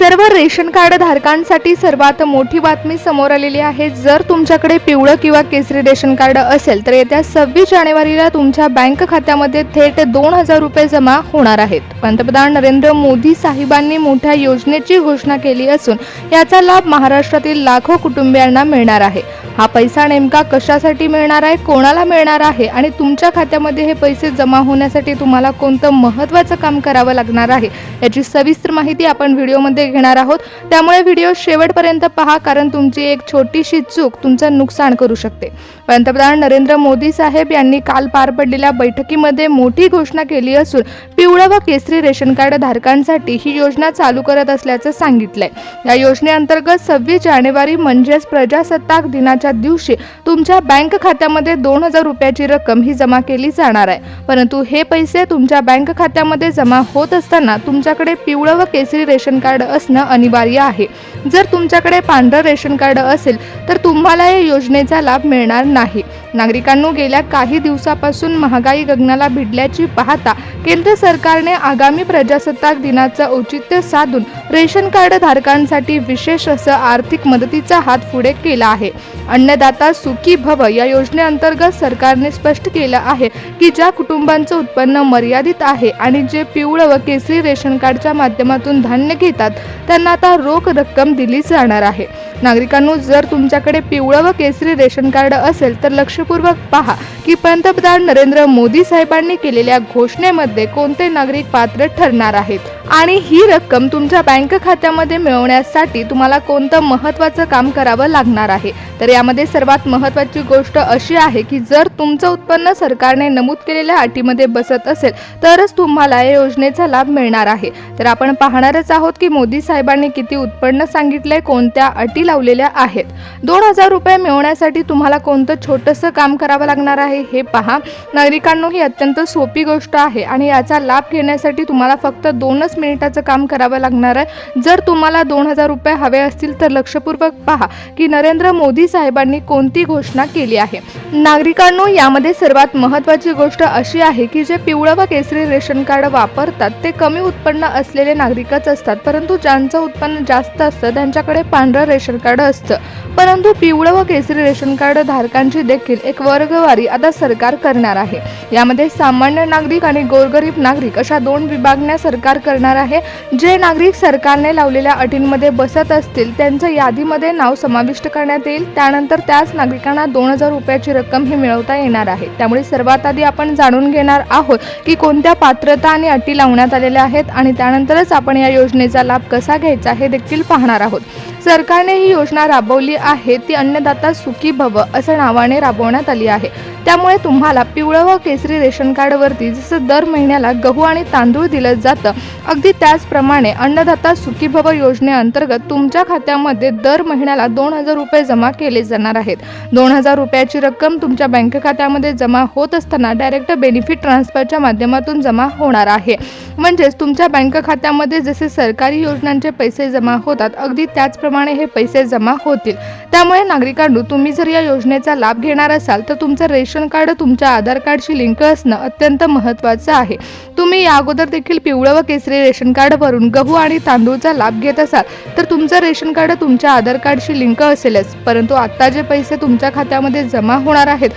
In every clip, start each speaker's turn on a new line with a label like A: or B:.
A: सर्व ration card धारकांसाठी सर्वात मोठी बातमी समोर आलेली आहे। जर तुमच्याकडे पिवळं किंवा केसरी रेशन कार्ड असेल तर येत्या 26 जानेवारीला तुमच्या बँक खात्यामध्ये थेट 2000 रुपये जमा होणार आहेत। पंतप्रधान नरेंद्र मोदी साहेबांनी मोठ्या योजनेची घोषणा केली असून याचा लाभ महाराष्ट्रातील लाखो कुटुंबियांना मिळणार आहे। हा पैसा नेमका कशासाठी मिळणार आहे, कोणाला मिळणार आहे आणि तुमच्या खात्यामध्ये हे पैसे जमा होण्यासाठी तुम्हाला कोणतं महत्त्वाचं काम करावं लागणार आहे याची सविस्तर माहिती आपण व्हिडिओमध्ये घेणार आहोत। त्यामुळे व्हिडिओ शेवटपर्यंत पहा, कारण तुमची एक छोटीशी चूक तुमचं नुकसान करू शकते। पंतप्रधान नरेंद्र मोदी साहेब यांनी काल पार पडलेल्या बैठकीमध्ये मोठी घोषणा केली असून पिवळं व केसरी रेशन कार्ड धारकांसाठी ही योजना चालू करत असल्याचं सांगितलंय। या योजनेअंतर्गत 26 जानेवारी म्हणजेच प्रजासत्ताक दिनाच्या दिवशी तुमच्या बँक खात्यामध्ये 2000 रुपयाची रक्कम ही जमा केली जाणार आहे। परंतु हे पैसे तुमच्या बँक खात्यामध्ये जमा होत असताना तुमच्याकडे पिवळं व केसरी रेशन कार्ड असणं अनिवार्य आहे। जर तुमच्याकडे पांढरं रेशन कार्ड असेल तर तुम्हाला या योजनेचा लाभ मिळणार नाही। नागरिकांनो, गेल्या काही दिवसापासून महागाई गगनाला भिडल्याची पाहता केंद्र सरकारने आगामी प्रजासत्ताक दिनाचं औचित्य साधून रेशन कार्ड धारकांसाठी विशेष असं आर्थिक मदतीचा हात पुढे केला आहे। अन्नदाता सुखी भव या योजनेअंतर्गत सरकारने स्पष्ट केलं आहे की ज्या कुटुंबांचं उत्पन्न मर्यादित आहे आणि जे पिवळं व केसरी रेशन कार्डच्या माध्यमातून धान्य घेतात त्यांना आता रोख रक्कम दिली जाणार आहे। नागरिकांनो, जर तुमच्याकडे पिवळं व केसरी रेशन कार्ड असेल तर लक्षपूर्वक पहा की पंतप्रधान नरेंद्र मोदी साहेबांनी केलेल्या घोषणेमध्ये कोणते नागरिक पात्र ठरणार आहेत आणि ही रक्कम तुमच्या बँक खात्यामध्ये मिळवण्यासाठी तुम्हाला कोणतं महत्त्वाचं काम करावं लागणार आहे। तर यामध्ये सर्वात महत्त्वाची गोष्ट अशी आहे की जर तुमचं उत्पन्न सरकारने नमूद केलेल्या अटीमध्ये बसत असेल तरच तुम्हाला या योजनेचा लाभ मिळणार आहे। तर आपण पाहणारच आहोत की मोदी साहेबांनी किती उत्पन्न सांगितलंय, कोणत्या अटी लावलेल्या आहेत। 2000 रुपये मिळवण्यासाठी तुम्हाला कोणतं छोटंसं काम करावं लागणार आहे हे पहा। नागरिकांनो, ही अत्यंत सोपी गोष्ट आहे आणि याचा लाभ घेण्यासाठी तुम्हाला फक्त 2 मिनिटाचं काम करावं लागणार आहे। जर तुम्हाला 2000 रुपये हवे असतील तर लक्षपूर्वक पहा की नरेंद्र मोदी साहेबांनी कोणती घोषणा केली आहे। नागरिकांनो, यामध्ये सर्वात महत्त्वाची गोष्ट अशी आहे की जे पिवळं व केसरी रेशन कार्ड वापरतात ते कमी उत्पन्न असलेले नागरिकच असतात, परंतु ज्यांचं उत्पन्न जास्त असतं त्यांच्याकडे पांढरं रेशन कार्ड असतं। परंतु पिवळं व केसरी रेशन कार्ड धारकांची देखील एक वर्गवारी आता सरकार करणार आहे। यामध्ये सामान्य नागरिक आणि गोरगरीब नागरिक अशा 2 विभागण्या सरकार करणार आहे। जे नागरिक सरकारने लावलेल्या अटींमध्ये बसत असतील त्यांचं यादीमध्ये नाव समाविष्ट करण्यात येईल। त्यानंतर त्याच नागरिकांना 2000 रुपयाची रक्कम ही मिळवता येणार आहे। त्यामुळे सर्वात आधी आपण जाणून घेणार आहोत की कोणत्या पात्रता आणि अटी लावण्यात आलेल्या आहेत आणि त्यानंतरच आपण या योजनेचा लाभ कसा घ्यायचा हे देखील पाहणार आहोत। सरकारने ही योजना राबवली आहे ती अन्नदाता सुखी भव असं नावाने राबवण्यात आली आहे। त्यामुळे तुम्हाला पिवळं व केसरी रेशन कार्डवरती जसं दर महिन्याला गहू आणि तांदूळ दिलं जातं, अगदी त्याचप्रमाणे अन्नदाता सुखी भव योजनेअंतर्गत तुमच्या खात्यामध्ये दर महिन्याला 2000 रुपये जमा केले जाणार आहेत। 2000 रुपयाची रक्कम तुमच्या बँक खात्यामध्ये जमा होत असताना डायरेक्ट बेनिफिट ट्रान्सफरच्या माध्यमातून जमा होणार आहे। म्हणजेच तुमच्या बँक खात्यामध्ये जसे सरकारी योजनांचे पैसे जमा होतात अगदी त्याचप्रमाणे हे पैसे जमा होतील। त्यामुळे नागरिकांनो, तुम्ही जर या योजनेचा लाभ घेणार असाल तर तुमचं रेशन कार्ड तुमच्या आधार कार्डशी लिंक असणं अत्यंत महत्त्वाचं आहे। तुम्ही या अगोदर देखील पिवळं व केसरी रेशन कार्डवरून गहू आणि तांदूळचा लाभ घेत असाल तर तुमचं रेशन कार्ड तुमच्या आधार कार्डशी लिंक असेलच, परंतु आता जे पैसे तुमच्या खात्यामध्ये जमा होणार आहेत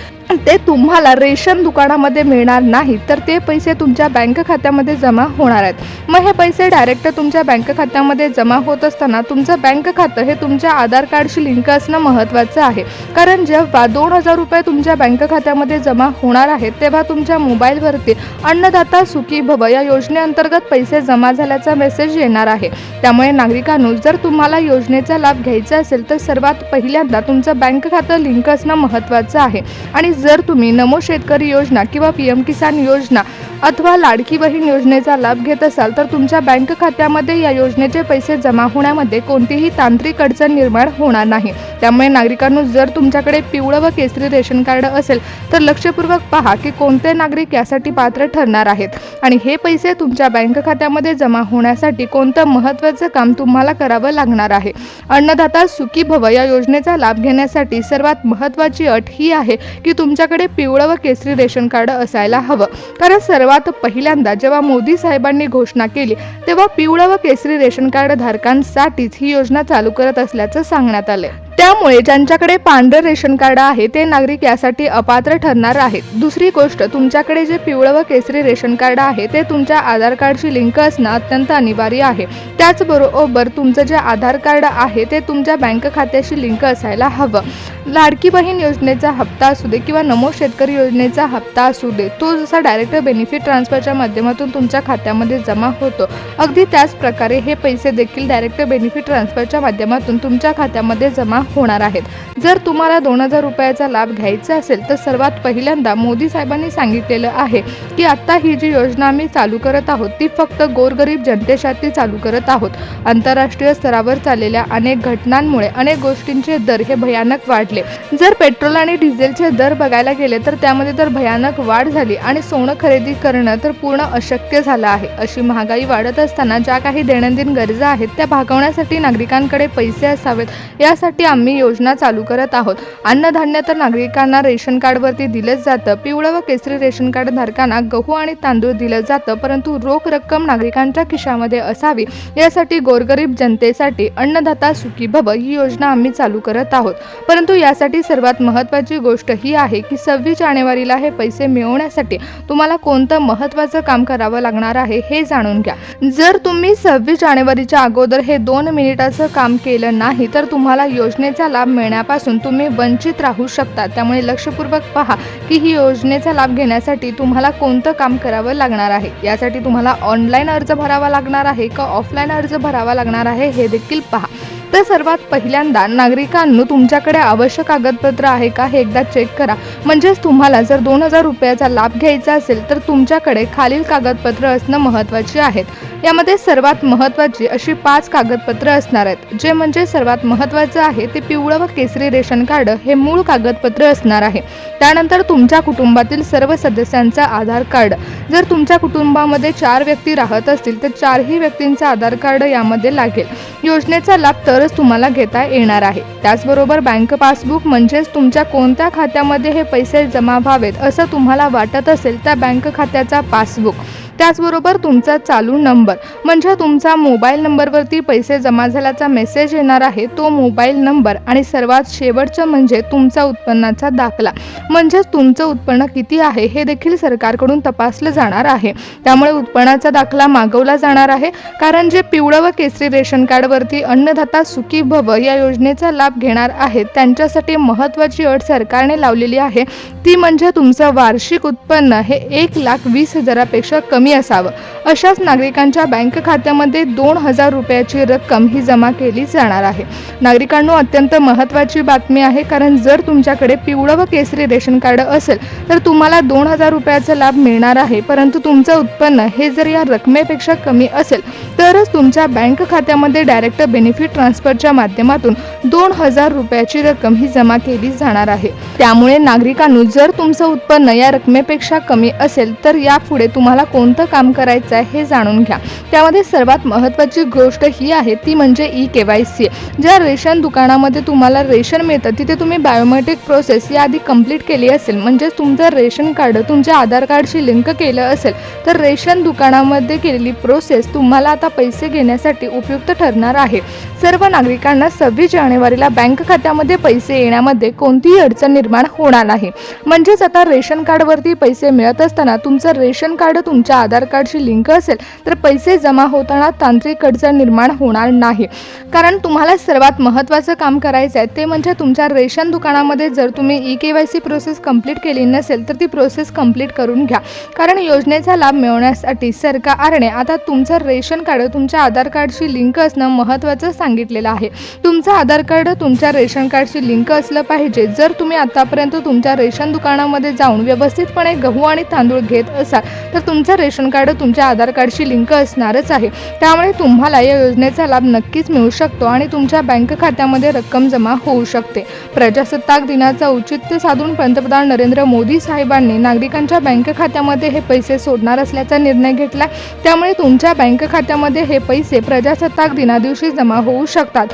A: ते तुम्हाला रेशन दुकानामध्ये मिळणार नाही, तर ते पैसे तुमच्या बँक खात्यामध्ये जमा होणार आहेत। मग हे पैसे डायरेक्ट तुमच्या बँक खात्यामध्ये जमा होत असताना तुमचं बँक खातं हे तुमच्या आधार कार्डशी लिंक असणं महत्त्वाचं आहे, कारण जेव्हा 2000 रुपये तुमच्या बँक खात्यामध्ये जमा होणार आहेत तेव्हा तुमच्या मोबाईलवरती अन्नदाता सुखी भव या योजनेअंतर्गत पैसे जमा झाल्याचा मेसेज येणार आहे। त्यामुळे नागरिकांनो, जर तुम्हाला योजनेचा लाभ घ्यायचा असेल तर सर्वात पहिल्यांदा तुमचं बँक खातं लिंक असणं महत्त्वाचं आहे। आणि जर तुम्ही नमो शेतकरी योजना किंवा PM किसान योजना अथवा लाडकी बहीण योजनेचा लाभ घेत असाल तर तुमच्या बँक खात्यामध्ये या योजनेचे पैसे जमा होण्यामध्ये कोणतीही तांत्रिक अडचण निर्माण होणार नाही। त्यामुळे नागरिकांनो, जर तुमच्याकडे पिवळं व केसरी रेशन कार्ड असेल तर लक्षपूर्वक पहा की कोणते नागरिक यासाठी पात्र ठरणार आहेत आणि हे पैसे तुमच्या बँक खात्यामध्ये जमा होण्यासाठी कोणतं महत्त्वाचं काम तुम्हाला करावं लागणार आहे। अन्नदाता सुखी भव या योजनेचा लाभ घेण्यासाठी सर्वात महत्त्वाची अट ही आहे की तुमच्याकडे पिवळं व केसरी रेशन कार्ड असायला हवं, कारण सर्व सर्वात पहिल्यांदा जेव्हा मोदी साहेबांनी घोषणा केली तेव्हा पिवळं व केसरी रेशन कार्ड धारकांसाठीच ही योजना चालू करत असल्याचं सांगण्यात आले। त्यामुळे ज्यांच्याकडे पांढरं रेशन कार्ड आहे ते नागरिक यासाठी अपात्र ठरणार आहेत। दुसरी गोष्ट, तुमच्याकडे जे पिवळं व केसरी रेशन कार्ड आहे ते तुमच्या आधार कार्डशी लिंक असणं अत्यंत अनिवार्य आहे। त्याचबरोबर तुमचं जे आधार कार्ड आहे ते तुमच्या बँक खात्याशी लिंक असायला हवं। लाडकी बहीण योजनेचा हप्ता असू दे किंवा नमो शेतकरी योजनेचा हप्ता असू दे, तो जसा डायरेक्ट बेनिफिट ट्रान्सफरच्या माध्यमातून तुमच्या खात्यामध्ये जमा होतो, अगदी त्याच प्रकारे हे पैसे देखील डायरेक्ट बेनिफिट ट्रान्सफरच्या माध्यमातून तुमच्या खात्यामध्ये जमा होणार आहेत। जर तुम्हाला 2000 रुपयाचा लाभ घ्यायचा असेल तर सर्वात पहिल्यांदा मोदी साहेबांनी सांगितलेलं आहे की आता ही जी योजना आम्ही चालू करत आहोत ती फक्त गोरगरीब जनतेसाठी चालू करत आहोत। आंतरराष्ट्रीय स्तरावर चाललेल्या अनेक घटनांमुळे अनेक गोष्टींचे दर हे भयानक वाढले। जर पेट्रोल आणि डिझेलचे दर बघायला गेले तर त्यामध्ये तर भयानक वाढ झाली आणि सोनं खरेदी करणं तर पूर्ण अशक्य झालं आहे। अशी महागाई वाढत असताना ज्या काही दैनंदिन गरजा आहेत त्या भागवण्यासाठी नागरिकांकडे पैसे असावेत, यासाठी आम्ही योजना चालू करत आहोत। अन्नधान्य तर नागरिकांना रेशन कार्डवरती दिलंच जातं। पिवळं व केसरी रेशन कार्ड धारकांना गहू आणि तांदूळ दिलं जातं, परंतु रोख रक्कम नागरिकांच्या खिशामध्ये असावी यासाठी गोरगरीब जनतेसाठी अन्नदाता सुखी भव ही योजना आम्ही चालू करत आहोत। परंतु यासाठी सर्वात महत्त्वाची गोष्ट ही आहे की 26 जानेवारीला हे पैसे मिळवण्यासाठी तुम्हाला कोणतं महत्त्वाचं काम करावं लागणार आहे हे जाणून घ्या। जर तुम्ही 26 जानेवारीच्या अगोदर हे 2 मिनिटाचं काम केलं नाही तर तुम्हाला योजनेचा लाभ मिळण्यापासून तुम्ही वंचित राहू शकता। त्यामुळे लक्षपूर्वक पहा की ही योजनेचा लाभ घेण्यासाठी तुम्हाला कोणतं काम करावं लागणार आहे। यासाठी तुम्हाला ऑनलाईन अर्ज भरावा लागणार आहे का ऑफलाईन अर्ज भरावा लागणार आहे हे देखील पहा। तर सर्वात पहिल्यांदा नागरिकांनो, तुमच्याकडे आवश्यक कागदपत्र आहे का हे एकदा चेक करा। म्हणजेच तुम्हाला जर 2000 रुपयाचा लाभ घ्यायचा असेल तर तुमच्याकडे खालील कागदपत्र असणं महत्त्वाची आहेत। यामध्ये सर्वात महत्त्वाची अशी 5 कागदपत्र असणार आहेत, जे म्हणजे सर्वात महत्त्वाचं आहे ते पिवळं व केसरी रेशन कार्ड हे मूळ कागदपत्र असणार आहे। त्यानंतर तुमच्या कुटुंबातील सर्व सदस्यांचा आधार कार्ड। जर तुमच्या कुटुंबामध्ये 4 व्यक्ती राहत असतील तर 4ही व्यक्तींचं आधार कार्ड यामध्ये लागेल। योजनेचा लाभ तरच तुम्हाला घेता येणार आहे। त्याचबरोबर बँक पासबुक, म्हणजेच तुमच्या कोणत्या खात्यामध्ये हे पैसे जमा व्हावेत असं तुम्हाला वाटत असेल त्या बँक खात्याचा पासबुक। त्याचबरोबर तुमचा चालू नंबर, म्हणजे तुमचा मोबाईल नंबरवरती पैसे जमा झाल्याचा मेसेज येणार आहे तो मोबाईल नंबर, आणि सर्वात शेवटचं म्हणजे तुमचा उत्पन्नाचा दाखला, म्हणजेच तुमचं उत्पन्न किती आहे हे देखील सरकारकडून तपासलं जाणार आहे। त्यामुळे उत्पन्नाचा दाखला मागवला जाणार आहे, कारण जे पिवळं व केसरी रेशन कार्डवरती अन्नदाता सुखी भव या योजनेचा लाभ घेणार आहेत त्यांच्यासाठी महत्त्वाची अट सरकारने लावलेली आहे, ती म्हणजे तुमचं वार्षिक उत्पन्न हे 1,20,000पेक्षा कमी असावं। अशाच नागरिकांच्या बँक खात्यामध्ये 2000 रुपयाची रक्कम ही जमा केली जाणार आहे। नागरिकांनो, अत्यंत महत्त्वाची बातमी आहे, कारण जर तुमच्याकडे पिवळं व केसरी रेशन कार्ड असेल तर तुम्हाला 2000 रुपयाचा लाभ मिळणार आहे, परंतु तुमचं उत्पन्न हे जर या रकमेपेक्षा कमी असेल तरच तुमच्या बँक खात्यामध्ये डायरेक्ट बेनिफिट ट्रान्सफरच्या माध्यमातून 2000 रुपयाची रक्कम ही जमा केली जाणार आहे। त्यामुळे नागरिकांनो, जर तुमचं उत्पन्न या रकमेपेक्षा कमी असेल तर यापुढे तुम्हाला कोणतं काम करायचं आहे हे जाणून घ्या। त्यामध्ये सर्वात महत्त्वाची गोष्ट ही आहे ती म्हणजे ई-KYC। ज्या रेशन दुकानामध्ये तुम्हाला रेशन मिळतं तिथे तुम्ही बायोमेट्रिक प्रोसेस याआधी कंप्लीट केली असेल, म्हणजेच तुमचं रेशन कार्ड तुमच्या आधार कार्डशी लिंक केलं असेल तर रेशन दुकानामध्ये केलेली प्रोसेस तुम्हाला आता पैसे घेण्यासाठी उपयुक्त ठरणार आहे। सर्व नागरिकांना 26 जानेवारीला बँक खात्यामध्ये पैसे येण्यामध्ये कोणतीही अडचण निर्माण होणार नाही। म्हणजेच आता रेशन कार्डवरती पैसे मिळत असताना तुमचं रेशन कार्ड तुमच्या आधार कार्डशी लिंक असेल तर पैसे जमा होताना तांत्रिक अडचण निर्माण होणार नाही। कारण तुम्हाला सर्वात महत्त्वाचं काम करायचं आहे ते म्हणजे तुमच्या रेशन दुकानामध्ये जर तुम्ही ई-KYC प्रोसेस कंप्लीट केली नसेल तर ती प्रोसेस कंप्लीट करून घ्या, कारण योजनेचा लाभ मिळवण्यासाठी सरकारने आता तुमचं रेशन कार्ड तुमच्या आधार कार्डशी लिंक असणं महत्त्वाचं सांगितलेलं आहे। तुमचं आधार कार्ड तुमच्या रेशन कार्डशी लिंक असलं पाहिजे। जर तुम्ही आतापर्यंत तुमच्या रेशन दुकानामध्ये जाऊन व्यवस्थितपणे गहू आणि तांदूळ घेत असाल तर तुमचं रेशन कार्ड तुमच्या आधार कार्डशी लिंक असणारच आहे, त्यामुळे तुम्हाला या योजनेचा लाभ नक्कीच मिळू शकतो आणि तुमच्या बँक खात्यामध्ये रक्कम जमा होऊ शकते. प्रजासत्ताक दिनाचा औचित्य साधून पंतप्रधान नरेंद्र मोदी साहेबांनी नागरिकांच्या बँक खात्यामध्ये हे पैसे सोडणार असल्याचा निर्णय घेतला. त्यामुळे तुमच्या बँक खात्यामध्ये हे पैसे प्रजासत्ताक दिनादिवशी जमा होऊ शकतात.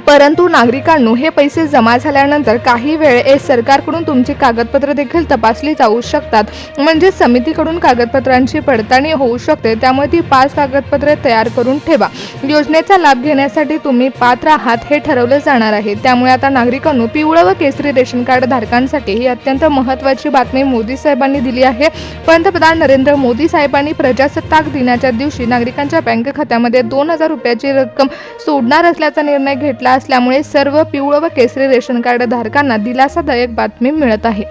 A: परंतु नागरिकांनो, हे पैसे जमा झाल्यानंतर काही वेळ सरकारकडून तुमची कागदपत्रे देखील तपासली जाऊ शकतात. म्हणजे समितीकडून कागदपत्रांची पडताळणी होऊ शकते. त्यामुळे ती 5 कागदपत्रे तयार करून ठेवा. योजनेचा लाभ घेण्यासाठी तुम्ही पात्र आहात हे ठरवले जाणार आहे. त्यामुळे आता नागरिकांनो, पिवळं व केसरी रेशन कार्ड धारकांसाठी ही अत्यंत महत्त्वाची बातमी मोदी साहेबांनी दिली आहे. पंतप्रधान नरेंद्र मोदी साहेबांनी प्रजासत्ताक दिनाच्या दिवशी नागरिकांच्या बँक खात्यामध्ये 2,000 रुपयाची रक्कम सोडणार असल्याचा निर्णय घेतला असल्यामुळे सर्व पिवळं व केसरी रेशन कार्ड धारकांना दिलासादायक बातमी मिळत आहे.